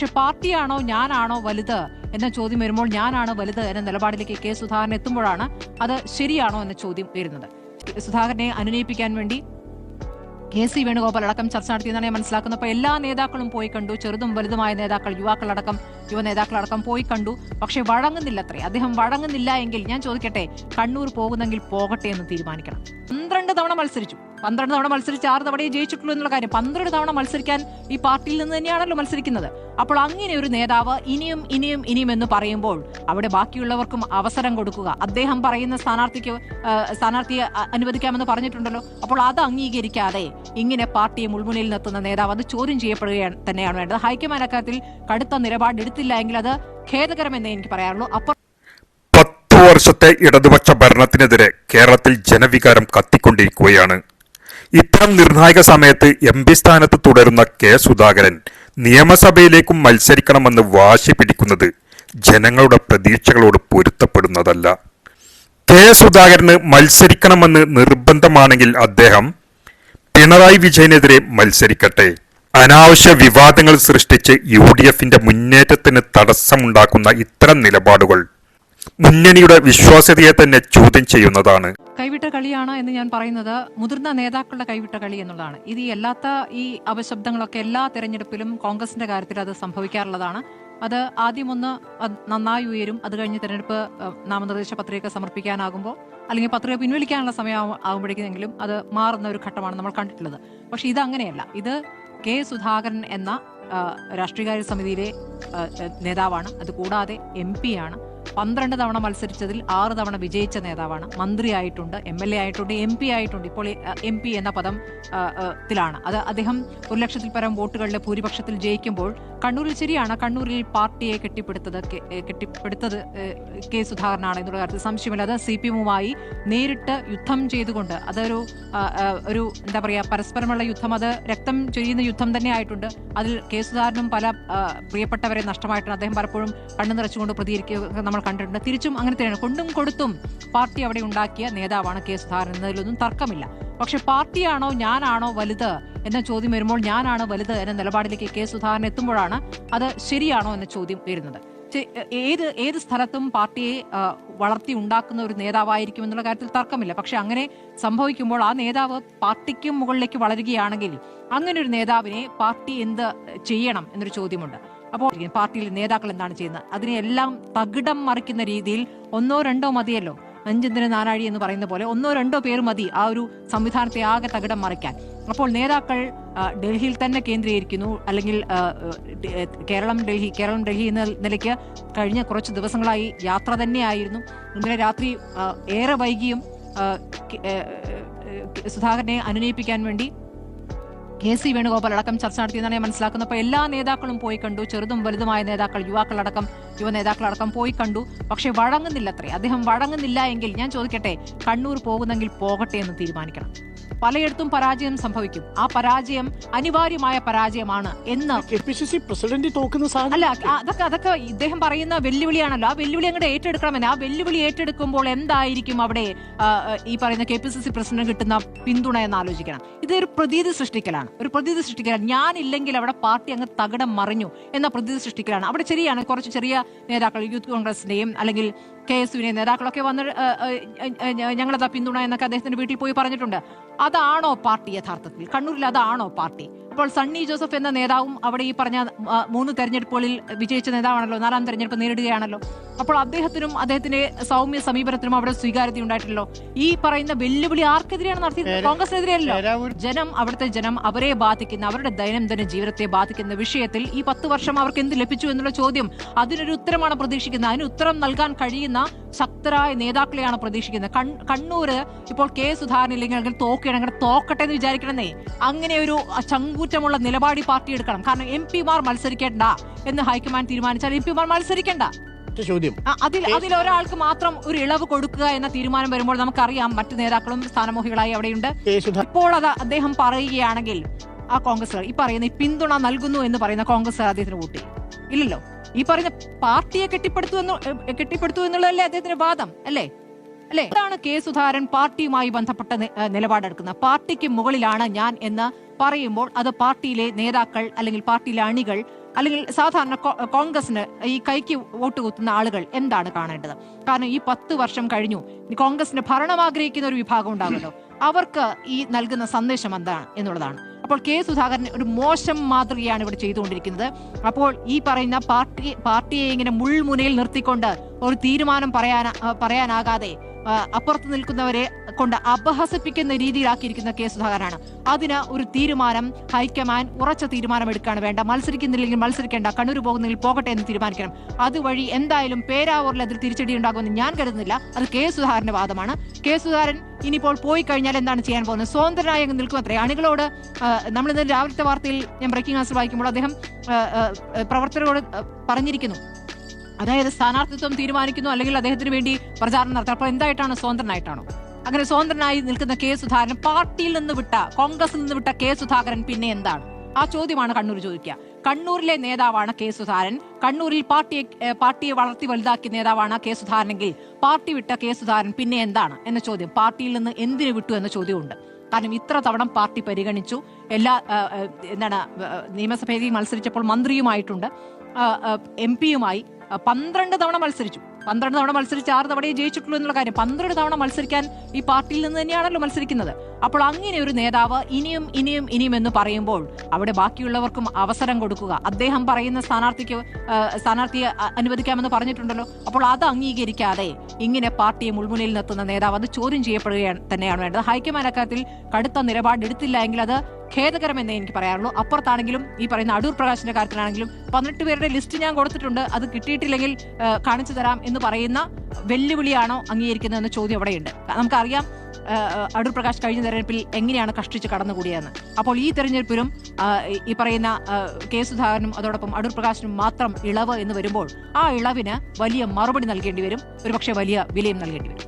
പക്ഷെ പാർട്ടിയാണോ ഞാനാണോ വലുത് എന്ന ചോദ്യം വരുമ്പോൾ ഞാനാണ് വലുത് എന്ന നിലപാടിലേക്ക് കെ സുധാകരൻ എത്തുമ്പോഴാണ് അത് ശരിയാണോ എന്ന ചോദ്യം വരുന്നത്. സുധാകരനെ അനുനയിപ്പിക്കാൻ വേണ്ടി കെ.സി. വേണുഗോപാൽ അടക്കം ചർച്ച നടത്തിയെന്നാണ് ഞാൻ മനസ്സിലാക്കുന്നത്. അപ്പോൾ എല്ലാ നേതാക്കളും പോയി കണ്ടു, ചെറുതും വലുതുമായ നേതാക്കൾ, യുവാക്കളടക്കം യുവ നേതാക്കളടക്കം പോയി കണ്ടു. പക്ഷെ വഴങ്ങുന്നില്ലത്രേ. അദ്ദേഹം വഴങ്ങുന്നില്ല എങ്കിൽ ഞാൻ ചോദിക്കട്ടെ, കണ്ണൂർ പോകുന്നെങ്കിൽ പോകട്ടെ എന്ന് തീരുമാനിക്കണം. 12 തവണ മത്സരിച്ചു, 12 തവണ മത്സരിച്ച് 6 തവണയെ ജയിച്ചിട്ടുള്ളൂ എന്നുള്ള കാര്യം. 12 തവണ മത്സരിക്കാൻ ഈ പാർട്ടിയിൽ നിന്ന് തന്നെയാണല്ലോ മത്സരിക്കുന്നത്. അപ്പോൾ അങ്ങനെ ഒരു നേതാവ് ഇനിയും എന്ന് പറയുമ്പോൾ അവിടെ ബാക്കിയുള്ളവർക്കും അവസരം കൊടുക്കുക. അദ്ദേഹം പറയുന്ന സ്ഥാനാർത്ഥിയെ അനുവദിക്കാമെന്ന് പറഞ്ഞിട്ടുണ്ടല്ലോ. അപ്പോൾ അത് അംഗീകരിക്കാതെ ഇങ്ങനെ പാർട്ടിയെ മുൾമുനയിൽ നിർത്തുന്ന നേതാവ് അത് ചോദ്യം ചെയ്യപ്പെടുകയാണ് തന്നെയാണ് വേണ്ടത്. ഹൈക്കമാൻഡ് അക്കാര്യത്തിൽ കടുത്ത നിലപാടെടുത്തില്ല എങ്കിൽ അത് ഖേദകരമെന്നേ എനിക്ക് പറയാറുള്ളൂ. 10 വർഷത്തെ ഇടതുപക്ഷ ഭരണത്തിനെതിരെ കേരളത്തിൽ ജനവികാരം കത്തിക്കൊണ്ടിരിക്കുകയാണ്. ഇത്തരം നിർണായക സമയത്ത് MP സ്ഥാനത്ത് തുടരുന്ന കെ സുധാകരൻ നിയമസഭയിലേക്കും മത്സരിക്കണമെന്ന് വാശി പിടിക്കുന്നത് ജനങ്ങളുടെ പ്രതീക്ഷകളോട് പൊരുത്തപ്പെടുന്നതല്ല. കെ സുധാകരന് മത്സരിക്കണമെന്ന് നിർബന്ധമാണെങ്കിൽ അദ്ദേഹം പിണറായി വിജയനെതിരെ മത്സരിക്കട്ടെ. അനാവശ്യ വിവാദങ്ങൾ സൃഷ്ടിച്ച് UDFന്റെ മുന്നേറ്റത്തിന് തടസ്സമുണ്ടാക്കുന്ന ഇത്തരം നിലപാടുകൾ മുന്നണിയുടെ വിശ്വാസ്യതയെ തന്നെ ചോദ്യം ചെയ്യുന്നതാണ്. കൈവിട്ട കളിയാണ് എന്ന് ഞാൻ പറയുന്നത് മുതിർന്ന നേതാക്കളുടെ കൈവിട്ട കളി എന്നുള്ളതാണ്. ഇത് ഈ അപശബ്ദങ്ങളൊക്കെ എല്ലാ തെരഞ്ഞെടുപ്പിലും കോൺഗ്രസിന്റെ കാര്യത്തിൽ അത് സംഭവിക്കാറുള്ളതാണ്. അത് ആദ്യമൊന്ന് നന്നായി ഉയരും, അത് കഴിഞ്ഞ് തെരഞ്ഞെടുപ്പ് നാമനിർദ്ദേശ പത്രിക സമർപ്പിക്കാനാകുമ്പോൾ അല്ലെങ്കിൽ പത്രിക പിൻവലിക്കാനുള്ള സമയം ആകുമ്പോഴേക്കെങ്കിലും അത് മാറുന്ന ഒരു ഘട്ടമാണ് നമ്മൾ കണ്ടിട്ടുള്ളത്. പക്ഷെ ഇത് അങ്ങനെയല്ല. ഇത് കെ സുധാകരൻ എന്ന രാഷ്ട്രീയകാര്യ സമിതിയിലെ നേതാവാണ്. അതുകൂടാതെ MP ആണ്. 12 തവണ മത്സരിച്ചതിൽ 6 തവണ വിജയിച്ച നേതാവാണ്. മന്ത്രിയായിട്ടുണ്ട്, MLA ആയിട്ടുണ്ട്, MP ആയിട്ടുണ്ട്. ഇപ്പോൾ MP എന്ന പദം ത്തിലാണ്. അത് അദ്ദേഹം 1 ലക്ഷത്തിൽ പരം വോട്ടുകളുടെ ഭൂരിപക്ഷത്തിൽ ജയിക്കുമ്പോൾ കണ്ണൂരിൽ ശരിയാണ്, കണ്ണൂരിൽ പാർട്ടിയെ കെട്ടിപ്പടുത്തത് കെ സുധാകരനാണ് എന്നുള്ള കാര്യത്തിൽ സംശയമില്ല. അത് CPM-മായി നേരിട്ട് യുദ്ധം ചെയ്തുകൊണ്ട് അതൊരു എന്താ പറയുക, പരസ്പരമുള്ള യുദ്ധം, അത് രക്തം ചൊരിയുന്ന യുദ്ധം തന്നെ ആയിട്ടുണ്ട്. അതിൽ കെ സുധാകരനും പല പ്രിയപ്പെട്ടവരെ നഷ്ടമായിട്ടുണ്ട്. അദ്ദേഹം പലപ്പോഴും കണ്ണു നിറച്ചുകൊണ്ട് പ്രതികരിക്കുക നമ്മൾ കണ്ടിട്ടുണ്ട്. തിരിച്ചും അങ്ങനെ തന്നെയാണ്. കൊണ്ടും കൊടുത്തും പാർട്ടി അവിടെ ഉണ്ടാക്കിയ നേതാവാണ് കെ സുധാകരൻ എന്നതിലൊന്നും തർക്കമില്ല. പക്ഷെ പാർട്ടിയാണോ ഞാനാണോ വലുത് എന്ന ചോദ്യം വരുമ്പോൾ ഞാനാണ് വലുത് എന്ന നിലപാടിലേക്ക് കെ സുധാകരൻ എത്തുമ്പോഴാണ് അത് ശരിയാണോ എന്ന ചോദ്യം വരുന്നത്. ഏത് സ്ഥലത്തും പാർട്ടിയെ വളർത്തി ഉണ്ടാക്കുന്ന ഒരു നേതാവായിരിക്കും എന്നുള്ള കാര്യത്തിൽ തർക്കമില്ല. പക്ഷെ അങ്ങനെ സംഭവിക്കുമ്പോൾ ആ നേതാവ് പാർട്ടിക്കും മുകളിലേക്ക് വളരുകയാണെങ്കിൽ അങ്ങനെ ഒരു നേതാവിനെ പാർട്ടി എന്ത് ചെയ്യണം എന്നൊരു ചോദ്യമുണ്ട്. അപ്പോൾ പാർട്ടിയിൽ നേതാക്കൾ എന്താണ് ചെയ്യുന്നത്? അതിനെല്ലാം തകിടം മറിക്കുന്ന രീതിയിൽ 1-2 മതിയല്ലോ. 5 നാനാഴി എന്ന് പറയുന്ന പോലെ 1-2 പേർ മതി ആ ഒരു സംവിധാനത്തെ ആകെ തകിടം മറിക്കാൻ. അപ്പോൾ നേതാക്കൾ ഡൽഹിയിൽ തന്നെ കേന്ദ്രീകരിക്കുന്നു. അല്ലെങ്കിൽ കേരളം ഡൽഹി എന്ന നിലയ്ക്ക് കഴിഞ്ഞ കുറച്ച് ദിവസങ്ങളായി യാത്ര തന്നെയായിരുന്നു. ഇന്നലെ രാത്രി ഏറെ വൈകിയും സുധാകരനെ അനുനയിപ്പിക്കാൻ വേണ്ടി കെ.സി. വേണുഗോപാൽ അടക്കം ചർച്ച നടത്തിയെന്നാണ് ഞാൻ മനസ്സിലാക്കുന്നത്. അപ്പോൾ എല്ലാ നേതാക്കളും പോയി കണ്ടു, ചെറുതും വലുതുമായ നേതാക്കൾ, യുവ നേതാക്കളടക്കം പോയി കണ്ടു. പക്ഷെ വഴങ്ങുന്നില്ലത്രേ. അദ്ദേഹം വഴങ്ങുന്നില്ല എങ്കിൽ ഞാൻ ചോദിക്കട്ടെ, കണ്ണൂർ പോകുന്നെങ്കിൽ പോകട്ടെ എന്ന് തീരുമാനിക്കണം. പലയിടത്തും പരാജയം സംഭവിക്കും. ആ പരാജയം അനിവാര്യമായ പരാജയമാണ് എന്ന് KPCC പ്രസിഡന്റ് തോക്കുന്ന അല്ല, അതൊക്കെ ഇദ്ദേഹം പറയുന്ന വെല്ലുവിളിയാണല്ലോ. ആ വെല്ലുവിളി അങ്ങോട്ട് ഏറ്റെടുക്കണമെന്ന്. ആ വെല്ലുവിളി ഏറ്റെടുക്കുമ്പോൾ എന്തായിരിക്കും അവിടെ ഈ പറയുന്ന KPCC പ്രസിഡന്റ് കിട്ടുന്ന പിന്തുണ എന്ന് ആലോചിക്കണം. ഇതൊരു പ്രതീതി സൃഷ്ടിക്കലാണ്. ഞാനില്ലെങ്കിൽ അവിടെ പാർട്ടി അങ്ങ് തകിടം മറിഞ്ഞു എന്ന പ്രതീതി സൃഷ്ടിക്കലാണ്. അവിടെ ശരിയാണ്, കുറച്ച് ചെറിയ നേതാക്കൾ യൂത്ത് കോൺഗ്രസിന്റെയും അല്ലെങ്കിൽ KSUവിന്റെ നേതാക്കളൊക്കെ വന്ന് ഞങ്ങളതാ പിന്തുണ എന്നൊക്കെ അദ്ദേഹത്തിന്റെ വീട്ടിൽ പോയി പറഞ്ഞിട്ടുണ്ട്. അതാണോ പാർട്ടി യഥാർത്ഥത്തിൽ? കണ്ണൂരിൽ അതാണോ പാർട്ടി? അപ്പോൾ സണ്ണി ജോസഫ് എന്ന നേതാവും അവിടെ ഈ പറഞ്ഞ 3 തെരഞ്ഞെടുപ്പുകളിൽ വിജയിച്ച നേതാവാണല്ലോ, 4ാം തെരഞ്ഞെടുപ്പ് നേരിടുകയാണല്ലോ. അപ്പോൾ അദ്ദേഹത്തിന്റെ സൗമ്യ സമീപനത്തിനും അവിടെ സ്വീകാര്യത ഉണ്ടായിട്ടില്ലല്ലോ. ഈ പറയുന്ന വെല്ലുവിളി ആർക്കെതിരെയാണ് നടത്തിയത്? കോൺഗ്രസിനെതിരെയല്ലോ. അവിടുത്തെ ജനം അവരെ ബാധിക്കുന്ന, അവരുടെ ദൈനംദിന ജീവിതത്തെ ബാധിക്കുന്ന വിഷയത്തിൽ ഈ 10 വർഷം അവർക്ക് എന്ത് ലഭിച്ചു എന്നുള്ള ചോദ്യം, അതിനൊരു ഉത്തരമാണ് പ്രതീക്ഷിക്കുന്നത്. അതിന് ഉത്തരം നൽകാൻ കഴിയുന്ന ശക്തരായ നേതാക്കളെയാണ് പ്രതീക്ഷിക്കുന്നത്. കണ്ണൂര് ഇപ്പോൾ കെ സുധാകരൻ ഇല്ലെങ്കിൽ തോക്കട്ടെ എന്ന് വിചാരിക്കണമെന്നേ. അങ്ങനെ ഒരു ചങ്കൂറ്റമുള്ള നിലപാടി പാർട്ടി എടുക്കണം. കാരണം MP-മാർ മത്സരിക്കേണ്ട എന്ന് ഹൈക്കമാൻഡ് തീരുമാനിച്ചാൽ MP-മാർ മത്സരിക്കേണ്ട. അതിൽ ഒരാൾക്ക് മാത്രം ഒരു ഇളവ് കൊടുക്കുക എന്ന തീരുമാനം വരുമ്പോൾ നമുക്കറിയാം മറ്റു നേതാക്കളും സ്ഥാനമോഹികളായി അവിടെയുണ്ട്. ഇപ്പോൾ അത് അദ്ദേഹം പറയുകയാണെങ്കിൽ ആ കോൺഗ്രസ് ഈ പറയുന്ന പിന്തുണ നൽകുന്നു എന്ന് പറയുന്ന കോൺഗ്രസ് അദ്ദേഹത്തിന് വോട്ട് ചെയ്യും. ഇല്ലല്ലോ. ഈ പറയുന്ന പാർട്ടിയെ കെട്ടിപ്പടുത്തു എന്നുള്ളതല്ലേ അദ്ദേഹത്തിന്റെ വാദം അല്ലേ? അല്ലെ? അതാണ് കെ സുധാകരൻ പാർട്ടിയുമായി ബന്ധപ്പെട്ട നിലപാടെടുക്കുന്നത്. പാർട്ടിക്ക് മുകളിലാണ് ഞാൻ എന്ന് പറയുമ്പോൾ അത് പാർട്ടിയിലെ നേതാക്കൾ അല്ലെങ്കിൽ പാർട്ടിയിലെ അണികൾ അല്ലെങ്കിൽ സാധാരണ കോൺഗ്രസിന് ഈ കൈക്ക് വോട്ട് കുത്തുന്ന ആളുകൾ എന്താണ് കാണേണ്ടത്? കാരണം ഈ 10 വർഷം കഴിഞ്ഞു, കോൺഗ്രസിന്റെ ഭരണം ആഗ്രഹിക്കുന്ന ഒരു വിഭാഗം ഉണ്ടാകുമല്ലോ, അവർക്ക് ഈ നൽകുന്ന സന്ദേശം എന്താണ് എന്നുള്ളതാണ്. അപ്പോൾ കെ സുധാകരൻ ഒരു മോശം മാതൃകയാണ് ഇവിടെ ചെയ്തുകൊണ്ടിരിക്കുന്നത്. അപ്പോൾ ഈ പറയുന്ന പാർട്ടിയെ ഇങ്ങനെ മുൾമുനയിൽ നിർത്തിക്കൊണ്ട് ഒരു തീരുമാനം പറയാനാകാതെ അപ്പുറത്ത് നിൽക്കുന്നവരെ കൊണ്ട് അപഹസിപ്പിക്കുന്ന രീതിയിലാക്കിയിരിക്കുന്ന കെ സുധാകരനാണ്. അതിന് ഒരു തീരുമാനം ഹൈക്കമാൻഡ് ഉറച്ച തീരുമാനം എടുക്കുകയാണ് വേണ്ട. മത്സരിക്കുന്നില്ലെങ്കിൽ മത്സരിക്കേണ്ട, കണ്ണൂർ പോകുന്നെങ്കിൽ പോകട്ടെ എന്ന് തീരുമാനിക്കണം. അതുവഴി എന്തായാലും പേരാവൂരിൽ അതിൽ തിരിച്ചടി ഉണ്ടാകുമെന്ന് ഞാൻ കരുതുന്നില്ല. അത് കെ സുധാകരന്റെ വാദമാണ്. കെ സുധാകരൻ ഇനിയിപ്പോൾ പോയി കഴിഞ്ഞാൽ എന്താണ് ചെയ്യാൻ പോകുന്നത്? സ്വതന്ത്രനായി അങ്ങ് നിൽക്കുമത്രേ. അണികളോട് നമ്മളിന്ന് രാവിലത്തെ വാർത്തയിൽ ഞാൻ ബ്രേക്കിംഗ് ന്യൂസ് വായിക്കുമ്പോൾ അദ്ദേഹം പ്രവർത്തകരോട് പറഞ്ഞിരിക്കുന്നു, അതായത് സ്ഥാനാർത്ഥിത്വം തീരുമാനിക്കുന്നു അല്ലെങ്കിൽ അദ്ദേഹത്തിന് വേണ്ടി പ്രചാരണം നടത്തുക. അപ്പോൾ എന്തായിട്ടാണ്? സ്വതന്ത്രനായിട്ടാണോ? അങ്ങനെ സ്വതന്ത്രനായി നിൽക്കുന്ന കെ സുധാകരൻ, പാർട്ടിയിൽ നിന്ന് വിട്ട, കോൺഗ്രസിൽ നിന്ന് വിട്ട കെ സുധാകരൻ പിന്നെ എന്താണ്? ആ ചോദ്യമാണ് കണ്ണൂർ ചോദിക്കുക. കണ്ണൂരിലെ നേതാവാണ് കെ സുധാകരൻ. കണ്ണൂരിൽ പാർട്ടിയെ വളർത്തി വലുതാക്കിയ നേതാവാണ് കെ സുധാകരനെങ്കിൽ പാർട്ടി വിട്ട കെ സുധാകരൻ പിന്നെ എന്താണ് എന്ന ചോദ്യം, പാർട്ടിയിൽ നിന്ന് എന്തിനു വിട്ടു എന്ന ചോദ്യമുണ്ട്. കാരണം ഇത്ര തവണ പാർട്ടി പരിഗണിച്ചു. എല്ലാ നിയമസഭയിൽ മത്സരിച്ചപ്പോൾ മന്ത്രിയുമായിട്ടുണ്ട്, MP-യുമായി 12 തവണ മത്സരിച്ചു. 12 തവണ മത്സരിച്ച് 6 തവണയെ ജയിച്ചിട്ടുള്ളൂ എന്നുള്ള കാര്യം. 12 തവണ മത്സരിക്കാൻ ഈ പാർട്ടിയിൽ നിന്ന് തന്നെയാണല്ലോ മത്സരിക്കുന്നത്. അപ്പോൾ അങ്ങനെ ഒരു നേതാവ് ഇനിയും എന്ന് പറയുമ്പോൾ അവിടെ ബാക്കിയുള്ളവർക്കും അവസരം കൊടുക്കുക. അദ്ദേഹം പറയുന്ന സ്ഥാനാർത്ഥിയെ അനുവദിക്കാമെന്ന് പറഞ്ഞിട്ടുണ്ടല്ലോ. അപ്പോൾ അത് അംഗീകരിക്കാതെ ഇങ്ങനെ പാർട്ടിയെ മുൾമുനയിൽ നിർത്തുന്ന നേതാവ് അത് ചോദ്യം ചെയ്യപ്പെടുകയാണ് തന്നെയാണ് വേണ്ടത്. ഹൈക്കമാൻഡ് അക്കാര്യത്തിൽ കടുത്ത നിലപാടെടുത്തില്ല എങ്കിൽ അത് ഖേദകരമെന്നേ എനിക്ക് പറയാറുള്ളൂ. അപ്പുറത്താണെങ്കിലും ഈ പറയുന്ന അടൂർ പ്രകാശിന്റെ കാര്യത്തിലാണെങ്കിലും 18 പേരുടെ ലിസ്റ്റ് ഞാൻ കൊടുത്തിട്ടുണ്ട്, അത് കിട്ടിയിട്ടില്ലെങ്കിൽ കാണിച്ചു തരാം എന്ന് പറയുന്ന വെല്ലുവിളിയാണോ അംഗീകരിക്കുന്നതെന്ന ചോദ്യം അവിടെയുണ്ട്. നമുക്കറിയാം അടൂർ പ്രകാശ് കഴിഞ്ഞ തെരഞ്ഞെടുപ്പിൽ എങ്ങനെയാണ് കഷ്ടിച്ച് കടന്നുകൂടിയെന്ന്. അപ്പോൾ ഈ തെരഞ്ഞെടുപ്പിലും ഈ പറയുന്ന കെ സുധാകരനും അതോടൊപ്പം അടൂർ പ്രകാശിനും മാത്രം ഇളവ് എന്ന് വരുമ്പോൾ ആ ഇളവിന് വലിയ മറുപടി നൽകേണ്ടി വരും, ഒരുപക്ഷെ വലിയ വിലയും നൽകേണ്ടി വരും.